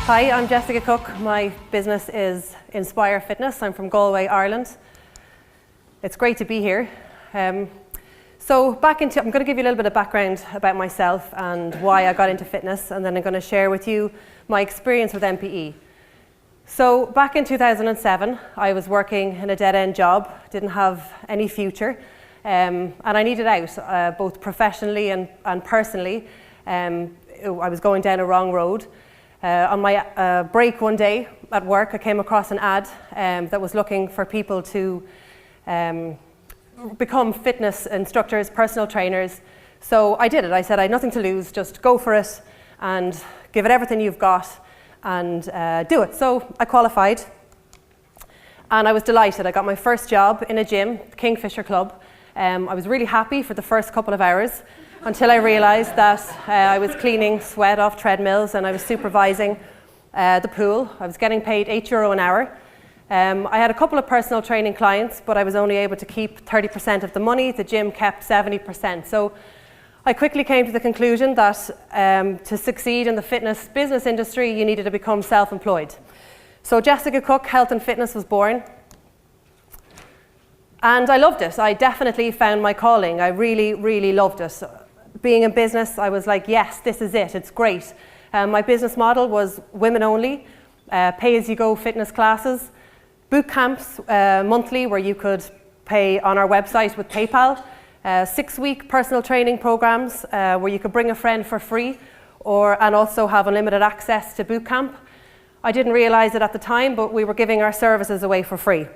Hi, I'm Jessica Cooke. My business is Inspire Fitness. I'm from Galway, Ireland. It's great to be here. I'm going to give you a little bit of background about myself and why I got into fitness, and then I'm going to share with you my experience with MPE. So back in 2007, I was working in a dead-end job, didn't have any future, and I needed out, both professionally and personally. I was going down a wrong road. On my break one day at work, I came across an ad that was looking for people to become fitness instructors, personal trainers. So I did it. I said I had nothing to lose, just go for it and give it everything you've got and do it. So I qualified and I was delighted. I got my first job in a gym, Kingfisher Club. I was really happy for the first couple of hours until I realised that I was cleaning sweat off treadmills and I was supervising the pool. I was getting paid €8 an hour. I had a couple of personal training clients, but I was only able to keep 30% of the money. The gym kept 70%. So I quickly came to the conclusion that to succeed in the fitness business industry, you needed to become self-employed. So Jessica Cooke Health and Fitness was born. And I loved it. I definitely found my calling. I really, really loved it. Being in business, I was like, yes, this is it. It's great. My business model was women only, pay-as-you-go fitness classes, boot camps monthly where you could pay on our website with PayPal, 6-week personal training programs where you could bring a friend for free and also have unlimited access to boot camp. I didn't realise it at the time, but we were giving our services away for free.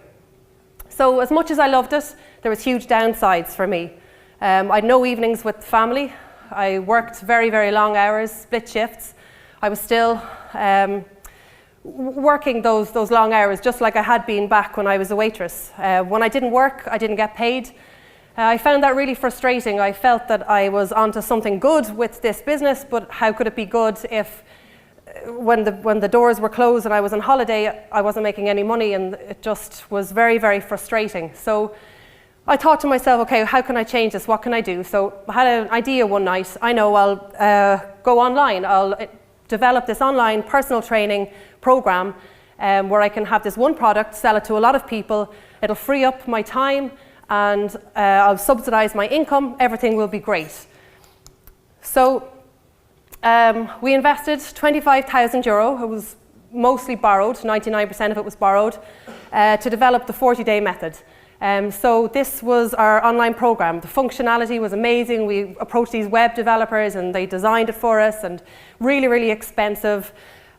So as much as I loved it, there was huge downsides for me. I had no evenings with family. I worked very, very long hours, split shifts. I was still working those long hours just like I had been back when I was a waitress. When I didn't work, I didn't get paid. I found that really frustrating. I felt that I was onto something good with this business, but how could it be good if when the doors were closed and I was on holiday, I wasn't making any money, and it just was very, very frustrating. So I thought to myself, okay, how can I change this? What can I do? So I had an idea one night. I know I'll go online. I'll develop this online personal training program where I can have this one product, sell it to a lot of people. It'll free up my time and I'll subsidize my income. Everything will be great. So we invested €25,000. It was mostly borrowed, 99% of it was borrowed, to develop the 40-day method. So this was our online program. The functionality was amazing. We approached these web developers and they designed it for us, and really, really expensive.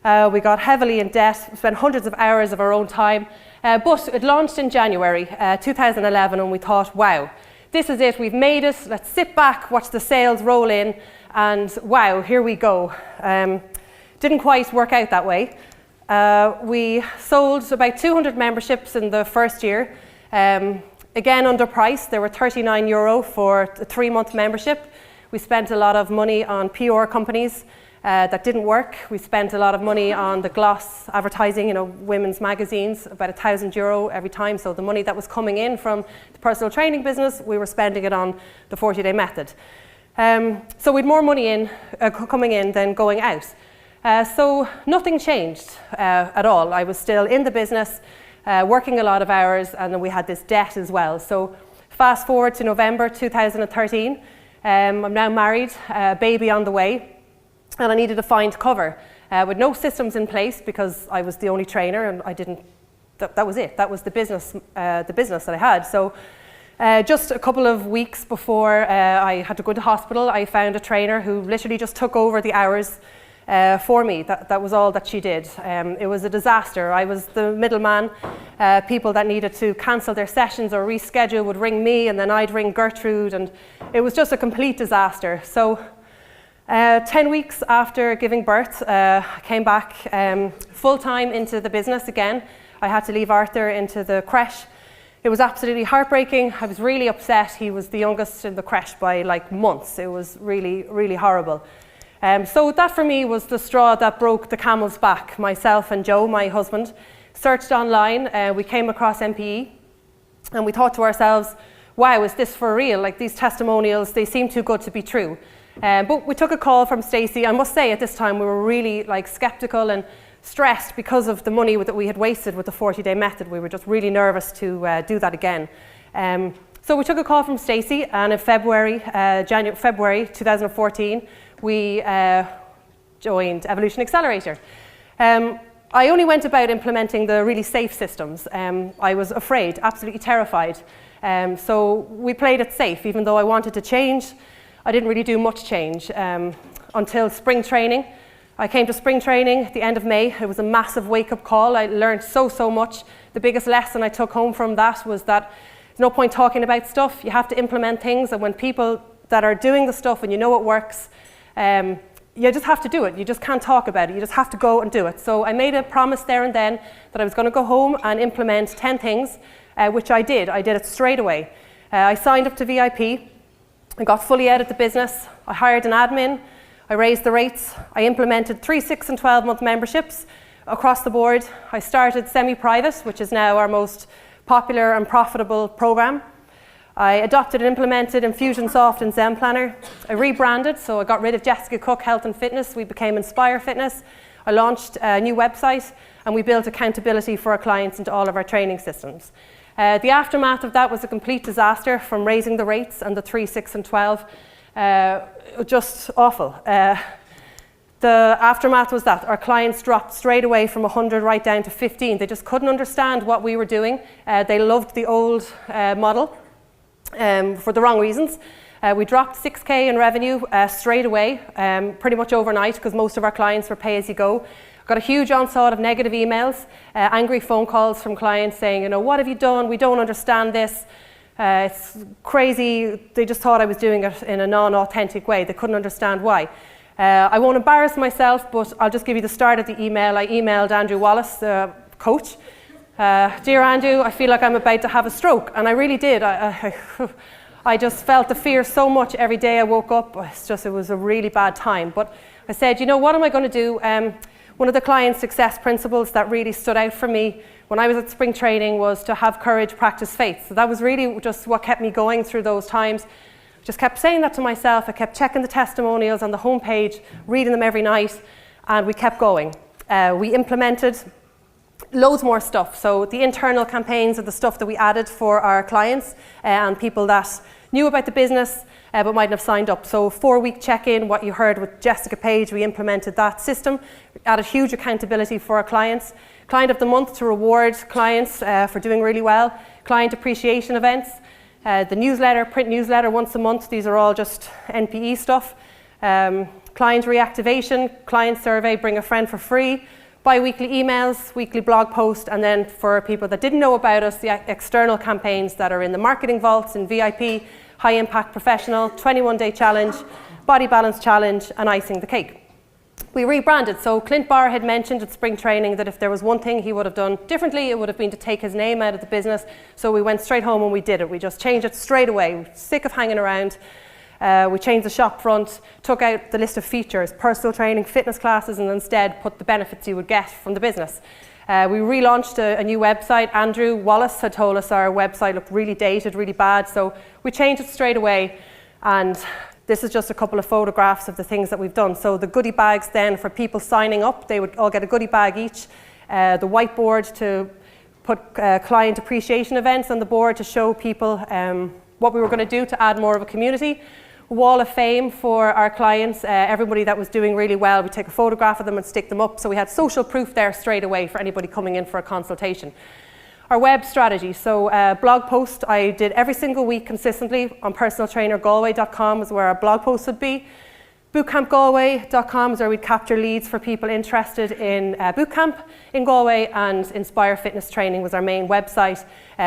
We got heavily in debt, spent hundreds of hours of our own time. But it launched in January 2011, and we thought, wow, this is it. We've made it. Let's sit back, watch the sales roll in, and wow, here we go. Didn't quite work out that way. We sold about 200 memberships in the first year. Again, underpriced. They were €39 for a 3-month membership. We spent a lot of money on PR companies that didn't work. We spent a lot of money on the gloss advertising, women's magazines, about €1,000 every time. So the money that was coming in from the personal training business, we were spending it on the 40-day method. So we had more money coming in than going out. So nothing changed at all. I was still in the business, working a lot of hours, and then we had this debt as well. So fast forward to November 2013. I'm now married, baby on the way, and I needed to find cover with no systems in place because I was the only trainer, and that was it. That was the business that I had. So just a couple of weeks before I had to go to hospital, I found a trainer who literally just took over the hours for me. That was all that she did. It was a disaster. I was the middleman. People that needed to cancel their sessions or reschedule would ring me, and then I'd ring Gertrude, and it was just a complete disaster. So 10 weeks after giving birth, I came back full-time into the business again. I had to leave Arthur into the creche. It was absolutely heartbreaking. I was really upset. He was the youngest in the creche by like months. It was really, really horrible. So that for me was the straw that broke the camel's back. Myself and Joe, my husband, searched online. We came across MPE and we thought to ourselves, wow, is this for real? Like, these testimonials, they seem too good to be true. But we took a call from Stacey. I must say at this time we were really skeptical and stressed because of the money that we had wasted with the 40-day method. We were just really nervous to do that again. So we took a call from Stacey, and in February 2014, we joined Evolution Accelerator. I only went about implementing the really safe systems. I was afraid, absolutely terrified. So we played it safe, even though I wanted to change. I didn't really do much change until spring training. I came to spring training at the end of May. It was a massive wake-up call. I learned so much. The biggest lesson I took home from that was that there's no point talking about stuff. You have to implement things, and when people that are doing the stuff and you know it works, you just have to do it. You just can't talk about it. You just have to go and do it. So I made a promise there and then that I was going to go home and implement 10 things, which I did. I did it straight away. I signed up to VIP. I got fully out of the business. I hired an admin. I raised the rates. I implemented 3, 6 and 12-month memberships across the board. I started semi-private, which is now our most popular and profitable program. I adopted and implemented Infusionsoft and Zen Planner. I rebranded, so I got rid of Jessica Cooke Health and Fitness. We became Inspire Fitness. I launched a new website, and we built accountability for our clients into all of our training systems. The aftermath of that was a complete disaster, from raising the rates and the 3, 6 and 12. Just awful. The aftermath was that our clients dropped straight away from 100 right down to 15. They just couldn't understand what we were doing. They loved the old model for the wrong reasons. We dropped 6K in revenue straight away, pretty much overnight, because most of our clients were pay-as-you-go. Got a huge onslaught of negative emails, angry phone calls from clients saying, you know, what have you done? We don't understand this. It's crazy. They just thought I was doing it in a non-authentic way. They couldn't understand why. I won't embarrass myself, but I'll just give you the start of the email. I emailed Andrew Wallace, the coach. Dear Andrew, I feel like I'm about to have a stroke. And I really did. I just felt the fear so much every day I woke up. It was a really bad time. But I said, you know, what am I going to do? One of the client success principles that really stood out for me when I was at spring training was to have courage, practice faith. So that was really just what kept me going through those times. Just kept saying that to myself. I kept checking the testimonials on the homepage, reading them every night, and we kept going. We implemented loads more stuff. So the internal campaigns are the stuff that we added for our clients and people that knew about the business but mightn't have signed up. So 4-week check-in, what you heard with Jessica Page, we implemented that system. We added huge accountability for our clients. Client of the month to reward clients for doing really well. Client appreciation events. The newsletter, print newsletter once a month. These are all just NPE stuff. Client reactivation, client survey, bring a friend for free. Bi-weekly emails, weekly blog post, and then for people that didn't know about us, the external campaigns that are in the marketing vaults, in VIP, high impact professional, 21-day challenge, body balance challenge, and icing the cake. We rebranded. So Clint Barr had mentioned at spring training that if there was one thing he would have done differently, it would have been to take his name out of the business. So we went straight home and we did it. We just changed it straight away. We're sick of hanging around. We changed the shop front, took out the list of features, personal training, fitness classes, and instead put the benefits you would get from the business. We relaunched a new website. Andrew Wallace had told us our website looked really dated, really bad, so we changed it straight away. And this is just a couple of photographs of the things that we've done. So the goodie bags then for people signing up, they would all get a goodie bag each. The whiteboard to put client appreciation events on the board to show people what we were going to do to add more of a community. Wall of fame for our clients, everybody that was doing really well, we take a photograph of them and stick them up. So we had social proof there straight away for anybody coming in for a consultation. Our web strategy, so blog post I did every single week consistently on personaltrainergalway.com is where our blog post would be. Bootcampgalway.com is where we'd capture leads for people interested in bootcamp in Galway, and Inspire Fitness Training was our main website.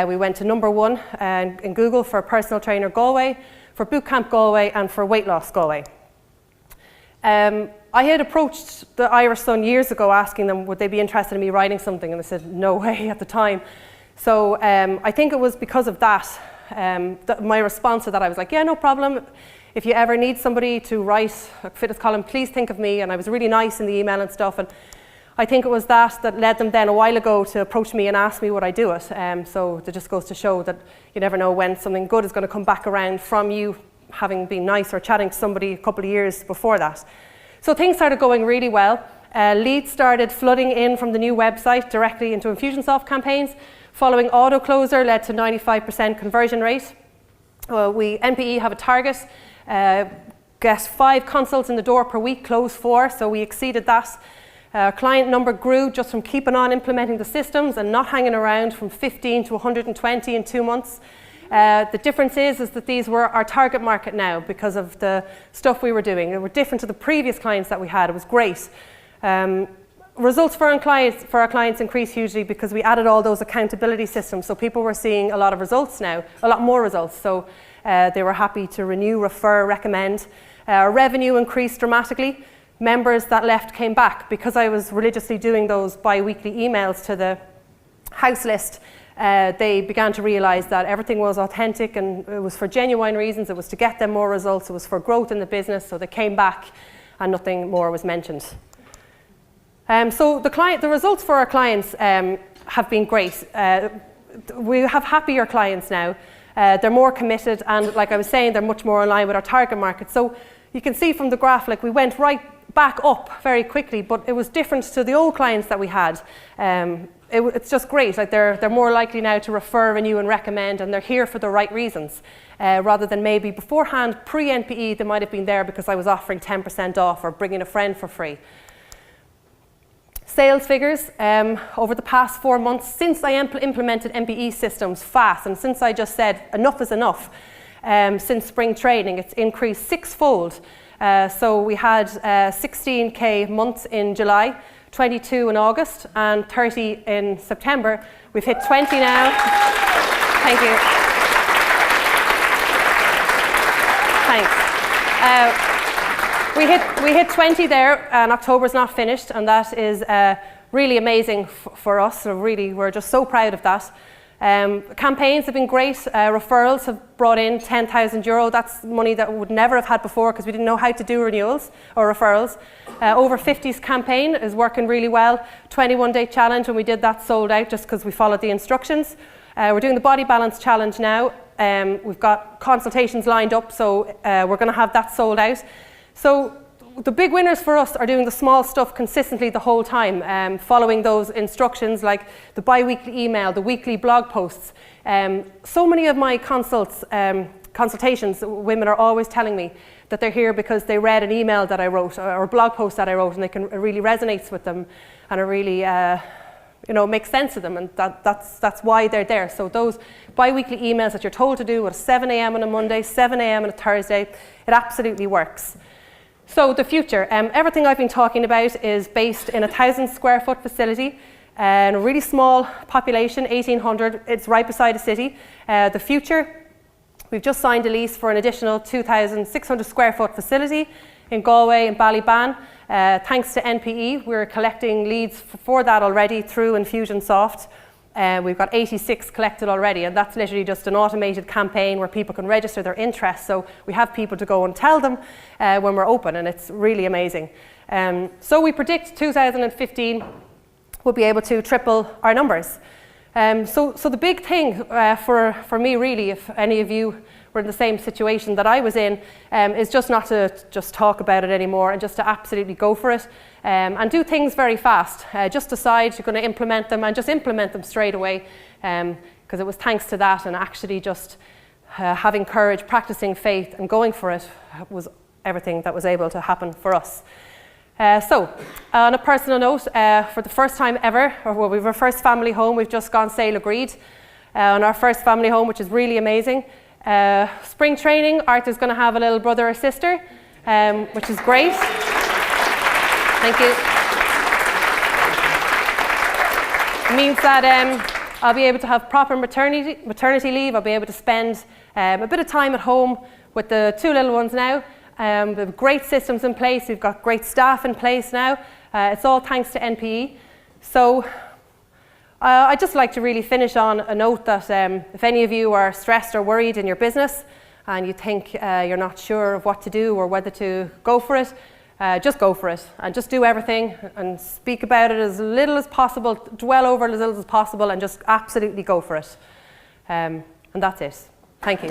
We went to #1 in Google for Personal Trainer Galway, for Bootcamp Galway, and for Weight Loss Galway. I had approached the Irish Sun years ago asking them would they be interested in me writing something, and they said no way at the time. So I think it was because of that, my response to that, I was like, yeah, no problem. If you ever need somebody to write a fitness column, please think of me. And I was really nice in the email and stuff. And I think it was that led them then a while ago to approach me and ask me would I do it. So it just goes to show that you never know when something good is going to come back around from you having been nice or chatting to somebody a couple of years before that. So things started going really well. leads started flooding in from the new website directly into Infusionsoft campaigns. Following auto-closer led to 95% conversion rate. We, NPE, have a target. Get 5 consults in the door per week, close 4, so we exceeded that. Client number grew just from keeping on implementing the systems and not hanging around, from 15 to 120 in 2 months. The difference is that these were our target market now because of the stuff we were doing. They were different to the previous clients that we had. It was great. Results for our clients increased hugely because we added all those accountability systems. So people were seeing a lot of results now, a lot more results. So they were happy to renew, refer, recommend. Revenue increased dramatically. Members that left came back. Because I was religiously doing those bi-weekly emails to the house list, they began to realise that everything was authentic and it was for genuine reasons. It was to get them more results. It was for growth in the business. So they came back and nothing more was mentioned. So the results for our clients have been great. We have happier clients now. They're more committed, and like I was saying, they're much more in line with our target market. So you can see from the graph, like, we went right back up very quickly, but it was different to the old clients that we had. It's just great. Like, they're more likely now to refer, renew and recommend, and they're here for the right reasons, rather than maybe beforehand, pre-NPE, they might have been there because I was offering 10% off or bringing a friend for free. Sales figures over the past 4 months, since I implemented NPE systems fast, and since I just said enough is enough, since spring training, it's increased 6-fold. So we had 16k months in July, 22 in August, and 30 in September. We've hit 20 now. Thank you. Thanks. We hit 20 there, and October's not finished, and that is really amazing for us. So really, we're just so proud of that. Campaigns have been great. Referrals have brought in €10,000. That's money that we would never have had before because we didn't know how to do renewals or referrals. Over 50s campaign is working really well. 21-day challenge, when we did that, sold out just because we followed the instructions. We're doing the body balance challenge now. We've got consultations lined up, so we're going to have that sold out. So the big winners for us are doing the small stuff consistently the whole time, following those instructions, like the bi-weekly email, the weekly blog posts. So many of my consultations, women are always telling me that they're here because they read an email that I wrote or a blog post that I wrote, and it really resonates with them, and it really makes sense to them, and that's why they're there. So those bi-weekly emails that you're told to do at 7 a.m. on a Monday, 7 a.m. on a Thursday, it absolutely works. So the future, everything I've been talking about is based in a 1,000 square foot facility and a really small population, 1,800. It's right beside a city. The future, we've just signed a lease for an additional 2,600 square foot facility in Galway and Ballyban. Thanks to NPE, we're collecting leads for that already through Infusionsoft. We've got 86 collected already, and that's literally just an automated campaign where people can register their interest. So we have people to go and tell them when we're open, and it's really amazing. So we predict 2015 we'll be able to triple our numbers. So the big thing for me, really, if any of you were in the same situation that I was in, is just not to just talk about it anymore, and just to absolutely go for it, and do things very fast. Just decide you're going to implement them, and just implement them straight away, because it was thanks to that, and actually just having courage, practicing faith and going for it was everything that was able to happen for us. So on a personal note, for the first time ever, we have our first family home. We've just gone sale agreed on our first family home, which is really amazing. Spring training, Arthur's going to have a little brother or sister, which is great. Thank you. It means that I'll be able to have proper maternity leave. I'll be able to spend a bit of time at home with the 2 little ones now. We have great systems in place. We've got great staff in place now. It's all thanks to NPE. So I'd just like to really finish on a note that if any of you are stressed or worried in your business and you think you're not sure of what to do or whether to go for it, just go for it and just do everything and speak about it as little as possible, dwell over it as little as possible, and just absolutely go for it. And that's it. Thank you.